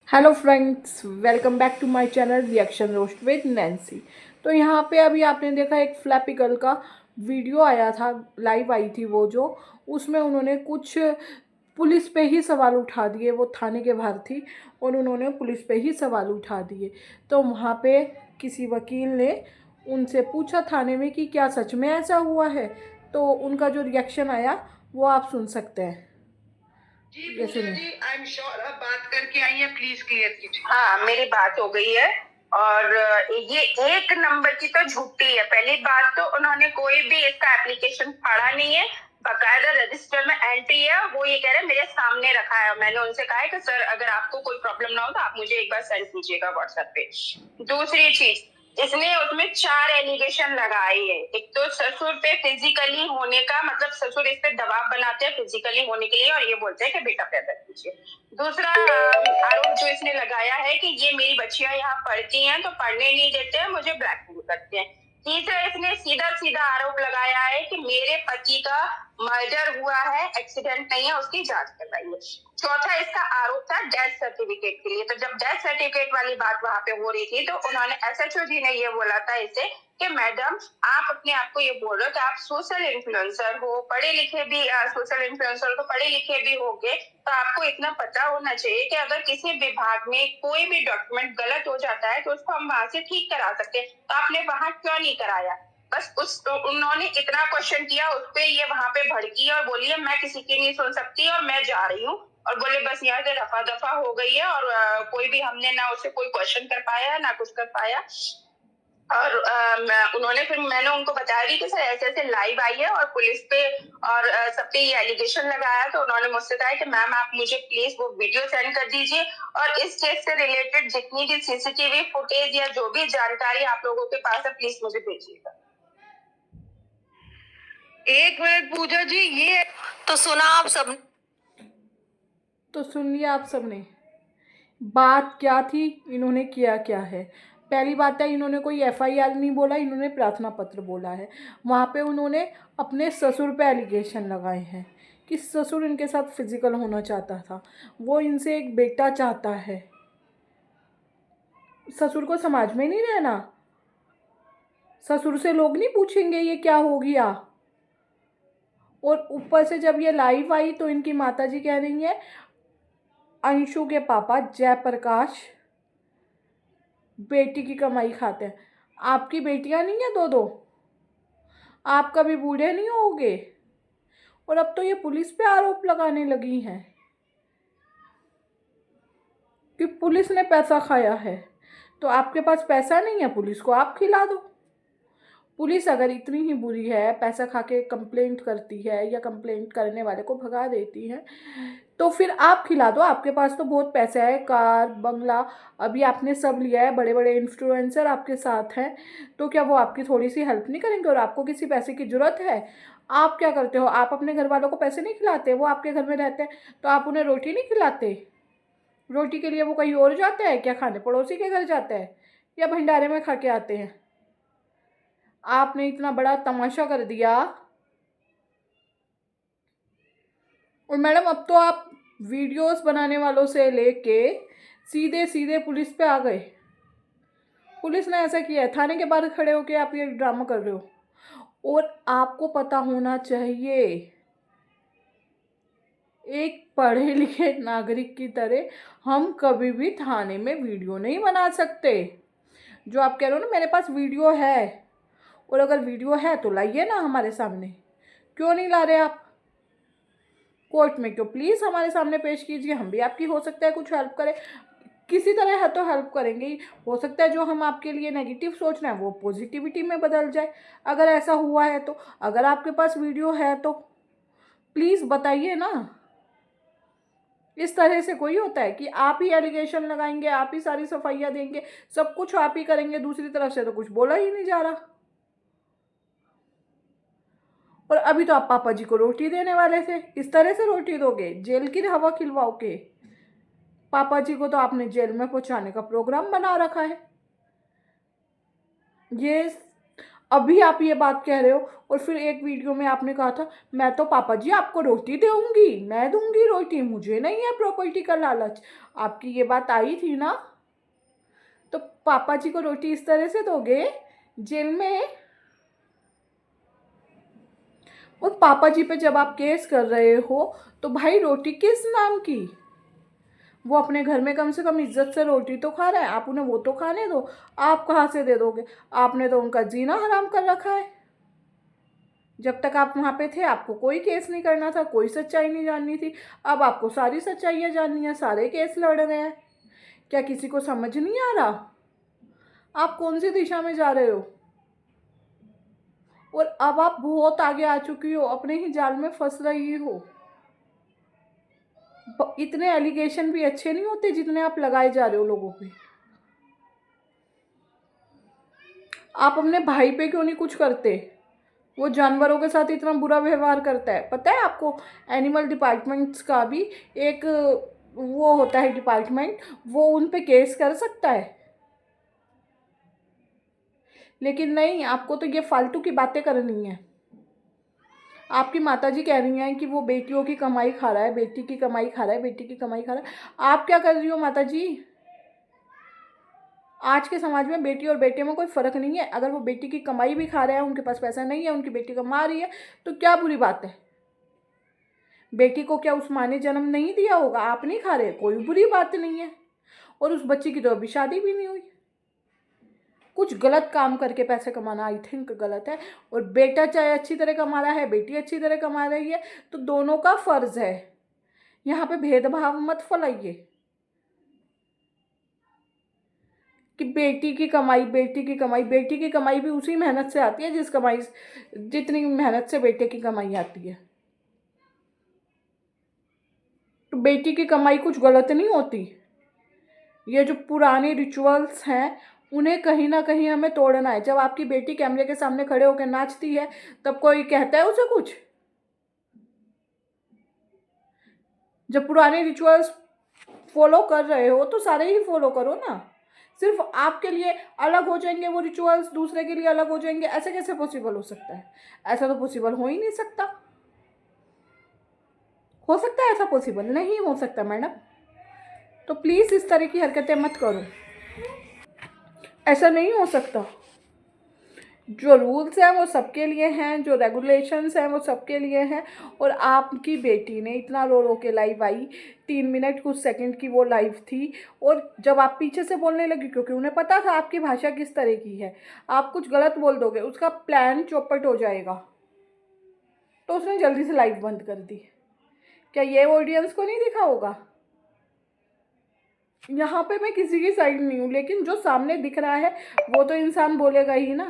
Hello friends, welcome back to my channel reaction roast with Nancy. तो यहाँ पे अभी आपने देखा एक फ्लैपी गर्ल का वीडियो आया था, लाइव आई थी वो, जो उसमें उन्होंने कुछ पुलिस पे ही सवाल उठा दिए। वो थाने के बाहर थी और उन्होंने पुलिस पे ही सवाल उठा दिए। तो वहाँ पे किसी वकील ने उनसे पूछा थाने में कि क्या सच में ऐसा हुआ है। तो उनका जो रिएक्शन आया वो आप सुन सकते हैं। जी ये पूजा सुनिए। जी, आई एम श्योर आप बात करके आई हैं, प्लीज क्लियर कीजिए। हाँ, मेरी बात हो गई है। और ये एक नंबर की तो झूठी है। पहली बात तो उन्होंने कोई भी इसका एप्लीकेशन पढ़ा नहीं है। बकायदा रजिस्टर में एंट्री है, वो ये कह रहे हैं मेरे सामने रखा है। मैंने उनसे कहा है कि सर अगर आपको कोई प्रॉब्लम ना हो तो आप मुझे एक बार सेंड कीजिएगा व्हाट्सएप पे। दूसरी चीज, इसने उसमें 4 एलिगेशन लगाए हैं। एक तो ससुर पे फिजिकली होने का, मतलब ससुर इस पे दबाव बनाते हैं फिजिकली होने के लिए, और ये बोलते हैं कि बेटा पैदा कीजिए। दूसरा आरोप जो इसने लगाया है कि ये मेरी बच्चियां यहाँ पढ़ती हैं तो पढ़ने नहीं देते हैं, मुझे ब्लैकमेल करते हैं। तीसरा, इसने सीधा सीधा आरोप लगाया है कि मेरे पति का मर्डर हुआ है, एक्सीडेंट नहीं है, उसकी जांच करवाइए। चौथा इसका आरोप था डेथ सर्टिफिकेट के लिए। तो जब डेथ सर्टिफिकेट वाली बात वहां पे हो रही थी तो उन्होंने एसएचओ जी ने ये बोला था इसे कि मैडम आप अपने आप को ये बोल रहे हो कि आप सोशल इन्फ्लुएंसर हो, पढ़े लिखे भी, सोशल इन्फ्लुएंसर तो पढ़े लिखे भी होगे, तो आपको इतना पता होना चाहिए कि अगर किसी विभाग में कोई भी डॉक्यूमेंट गलत हो जाता है तो उसको हम वहां से ठीक करा सकते हैं, तो आपने वहां क्यों नहीं कराया। बस उस तो उन्होंने इतना क्वेश्चन किया, उस पे ये वहां पे भड़की और बोली है मैं किसी की नहीं सुन सकती और मैं जा रही हूँ। और बोले बस यहाँ से रफा दफा हो गई है, और कोई भी हमने ना उसे कोई क्वेश्चन कर पाया ना कुछ कर पाया। और उन्होंने फिर मैंने उनको बताया भी कि सर ऐसे ऐसे लाइव आई है और पुलिस पे और सब पे ये एलिगेशन लगाया। तो उन्होंने मुझसे कहा कि मैम आप मुझे प्लीज वो वीडियो सेंड कर दीजिए, और इस केस से रिलेटेड जितनी भी सीसीटीवी फुटेज या जो भी जानकारी आप लोगों के पास है प्लीज मुझे भेजिएगा। एक मिनट पूजा जी, ये तो सुना आप सब। तो सुन लिया आप सबने, बात क्या थी, इन्होंने किया क्या है। पहली बात है, इन्होंने कोई एफआईआर नहीं बोला, इन्होंने प्रार्थना पत्र बोला है। वहाँ पे उन्होंने अपने ससुर पे एलिगेशन लगाए हैं कि ससुर इनके साथ फिजिकल होना चाहता था, वो इनसे एक बेटा चाहता है। ससुर को समाज में नहीं रहना, ससुर से लोग नहीं पूछेंगे ये क्या हो गया। और ऊपर से जब ये लाइव आई तो इनकी माताजी कह रही है अंशु के पापा जयप्रकाश बेटी की कमाई खाते हैं। आपकी बेटियां नहीं है दो दो, आप कभी बूढ़े नहीं होगे। और अब तो ये पुलिस पे आरोप लगाने लगी हैं कि पुलिस ने पैसा खाया है। तो आपके पास पैसा नहीं है, पुलिस को आप खिला दो। पुलिस अगर इतनी ही बुरी है, पैसा खा के कंप्लेंट करती है या कंप्लेंट करने वाले को भगा देती है, तो फिर आप खिला दो। आपके पास तो बहुत पैसा है, कार बंगला अभी आपने सब लिया है, बड़े बड़े इन्फ्लुएंसर आपके साथ हैं, तो क्या वो आपकी थोड़ी सी हेल्प नहीं करेंगे। और आपको किसी पैसे की ज़रूरत है, आप क्या करते हो, आप अपने घर वालों को पैसे नहीं खिलाते। वो आपके घर में रहते हैं तो आप उन्हें रोटी नहीं खिलाते। रोटी के लिए वो कहीं और जाते हैं क्या, खाने पड़ोसी के घर जाते हैं या भंडारे में खा के आते हैं। आपने इतना बड़ा तमाशा कर दिया। और मैडम अब तो आप वीडियोस बनाने वालों से लेके सीधे सीधे पुलिस पे आ गए। पुलिस ने ऐसा किया है, थाने के बाहर खड़े होके आप ये ड्रामा कर रहे हो। और आपको पता होना चाहिए, एक पढ़े लिखे नागरिक की तरह हम कभी भी थाने में वीडियो नहीं बना सकते। जो आप कह रहे हो ना मेरे पास वीडियो है, और अगर वीडियो है तो लाइए ना हमारे सामने। क्यों नहीं ला रहे आप, कोर्ट में क्यों, प्लीज़ हमारे सामने पेश कीजिए, हम भी आपकी हो सकता है कुछ हेल्प करें। किसी तरह है तो हेल्प करेंगे ही। हो सकता है जो हम आपके लिए नेगेटिव सोच रहे हैं वो पॉजिटिविटी में बदल जाए, अगर ऐसा हुआ है तो। अगर आपके पास वीडियो है तो प्लीज़ बताइए ना। इस तरह से कोई होता है कि आप ही एलिगेशन लगाएंगे, आप ही सारी सफाइयाँ देंगे, सब कुछ आप ही करेंगे, दूसरी तरफ से तो कुछ बोला ही नहीं जा रहा। और अभी तो आप पापा जी को रोटी देने वाले थे, इस तरह से रोटी दोगे, जेल की हवा खिलवाओगे। पापा जी को तो आपने जेल में पहुंचाने का प्रोग्राम बना रखा है। ये अभी आप ये बात कह रहे हो और फिर एक वीडियो में आपने कहा था मैं तो पापा जी आपको रोटी दूंगी, मैं दूंगी रोटी, मुझे नहीं है प्रॉपर्टी का लालच। आपकी ये बात आई थी ना? तो पापा जी को रोटी इस तरह से दोगे जेल में? और पापा जी पे जब आप केस कर रहे हो तो भाई रोटी किस नाम की? वो अपने घर में कम से कम इज्जत से रोटी तो खा रहा है, आप उन्हें वो तो खाने दो। आप कहाँ से दे दोगे? आपने तो उनका जीना हराम कर रखा है। जब तक आप वहाँ पे थे आपको कोई केस नहीं करना था, कोई सच्चाई नहीं जाननी थी। अब आपको सारी सच्चाइयाँ जाननी है, सारे केस लड़ रहे हैं। क्या किसी को समझ नहीं आ रहा आप कौन सी दिशा में जा रहे हो? और अब आप बहुत आगे आ चुकी हो, अपने ही जाल में फंस रही हो। इतने एलिगेशन भी अच्छे नहीं होते जितने आप लगाए जा रहे हो लोगों पे। आप अपने भाई पे क्यों नहीं कुछ करते? वो जानवरों के साथ इतना बुरा व्यवहार करता है, पता है आपको? एनिमल डिपार्टमेंट्स का भी एक वो होता है डिपार्टमेंट, वो उन पे केस कर सकता है। लेकिन नहीं, आपको तो ये फालतू की बातें करनी है। आपकी माताजी कह रही हैं कि वो बेटियों की कमाई खा रहा है, बेटी की कमाई खा रहा है, बेटी की कमाई खा रहा है। आप क्या कर रही हो माताजी? आज के समाज में बेटी और बेटे में कोई फ़र्क नहीं है। अगर वो बेटी की कमाई भी खा रहे हैं, उनके पास पैसा नहीं है, उनकी बेटी कमा रही है, तो क्या बुरी बात है? बेटी को क्या उस माँ ने जन्म नहीं दिया होगा? आप नहीं खा रहे, कोई बुरी बात नहीं है। और उस बच्ची की तो अभी शादी भी नहीं हुई। कुछ गलत काम करके पैसे कमाना आई थिंक गलत है। और बेटा चाहे अच्छी तरह कमा रहा है, बेटी अच्छी तरह कमा रही है, तो दोनों का फ़र्ज़ है। यहाँ पे भेदभाव मत फैलाइए कि बेटी की कमाई, बेटी की कमाई। बेटी की कमाई भी उसी मेहनत से आती है जितनी मेहनत से बेटे की कमाई आती है। तो बेटी की कमाई कुछ गलत नहीं होती। ये जो पुराने रिचुअल्स हैं उन्हें कहीं ना कहीं हमें तोड़ना है। जब आपकी बेटी कैमरे के सामने खड़े होकर नाचती है तब कोई कहता है उसे कुछ? जब पुराने रिचुअल्स फॉलो कर रहे हो तो सारे ही फॉलो करो ना। सिर्फ आपके लिए अलग हो जाएंगे वो रिचुअल्स, दूसरे के लिए अलग हो जाएंगे, ऐसे कैसे पॉसिबल हो सकता है? ऐसा तो पॉसिबल हो ही नहीं सकता। हो सकता है ऐसा पॉसिबल? नहीं हो सकता मैडम। तो प्लीज़ इस तरह की हरकतें मत करो, ऐसा नहीं हो सकता। जो रूल्स हैं वो सबके लिए हैं, जो रेगुलेशंस हैं वो सबके लिए हैं। और आपकी बेटी ने इतना रो रो के लाइव आई, 3 मिनट कुछ सेकंड की वो लाइव थी। और जब आप पीछे से बोलने लगी, क्योंकि उन्हें पता था आपकी भाषा किस तरह की है, आप कुछ गलत बोल दोगे उसका प्लान चौपट हो जाएगा, तो उसने जल्दी से लाइव बंद कर दी। क्या ये ऑडियंस को नहीं दिखा होगा? यहाँ पे मैं किसी की साइड नहीं हूँ, लेकिन जो सामने दिख रहा है वो तो इंसान बोलेगा ही ना,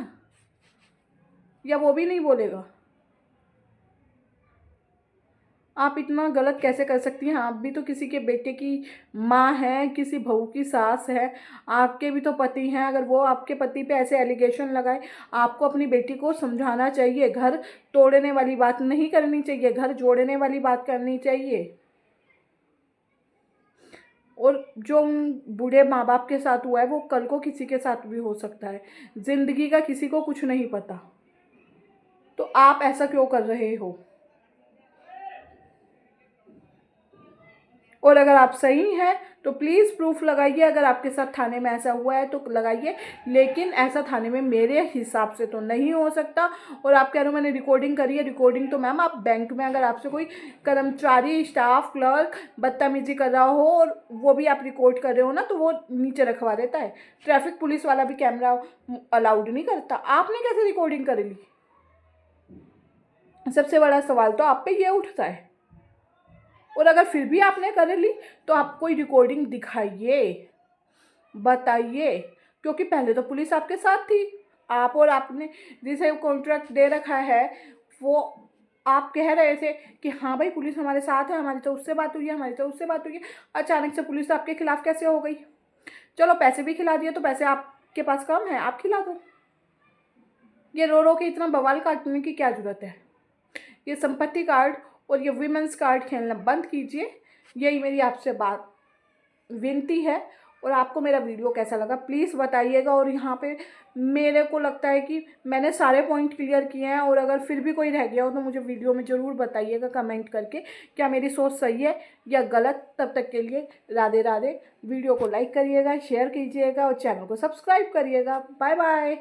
या वो भी नहीं बोलेगा? आप इतना गलत कैसे कर सकती हैं? आप भी तो किसी के बेटे की माँ हैं, किसी बहू की सास है, आपके भी तो पति हैं। अगर वो आपके पति पे ऐसे एलिगेशन लगाए, आपको अपनी बेटी को समझाना चाहिए। घर तोड़ने वाली बात नहीं करनी चाहिए, घर जोड़ने वाली बात करनी चाहिए। और जो उन बूढ़े माँ बाप के साथ हुआ है वो कल को किसी के साथ भी हो सकता है। ज़िंदगी का किसी को कुछ नहीं पता। तो आप ऐसा क्यों कर रहे हो? और अगर आप सही हैं तो प्लीज़ प्रूफ लगाइए। अगर आपके साथ थाने में ऐसा हुआ है तो लगाइए, लेकिन ऐसा थाने में मेरे हिसाब से तो नहीं हो सकता। और आप कह रहे हो मैंने रिकॉर्डिंग करी है, रिकॉर्डिंग तो मैम आप बैंक में अगर आपसे कोई कर्मचारी, स्टाफ, क्लर्क बदतमीजी कर रहा हो और वो भी आप रिकॉर्ड कर रहे हो ना, तो वो नीचे रखवा देता है। ट्रैफिक पुलिस वाला भी कैमरा अलाउड नहीं करता। आपने कैसे रिकॉर्डिंग कर ली? सबसे बड़ा सवाल तो आप पे ये उठता है। और अगर फिर भी आपने कर ली तो आप कोई रिकॉर्डिंग दिखाइए, बताइए। क्योंकि पहले तो पुलिस आपके साथ थी। आप और आपने जिसे कॉन्ट्रैक्ट दे रखा है वो आप कह रहे थे कि हाँ भाई पुलिस हमारे साथ है, हमारी तो उससे बात हुई है, हमारी तो उससे बात हुई है। अचानक से पुलिस आपके खिलाफ कैसे हो गई? चलो पैसे भी खिला दिए तो पैसे आपके पास कम है, आप खिला दो। ये रो रो के इतना बवाल काटने की क्या ज़रूरत है? ये संपत्ति कार्ड और ये वीमेंस कार्ड खेलना बंद कीजिए। यही मेरी आपसे बात विनती है। और आपको मेरा वीडियो कैसा लगा प्लीज़ बताइएगा। और यहाँ पे मेरे को लगता है कि मैंने सारे पॉइंट क्लियर किए हैं, और अगर फिर भी कोई रह गया हो तो मुझे वीडियो में ज़रूर बताइएगा कमेंट करके क्या मेरी सोच सही है या गलत। तब तक के लिए राधे राधे। वीडियो को लाइक करिएगा, शेयर कीजिएगा और चैनल को सब्सक्राइब करिएगा। Bye bye.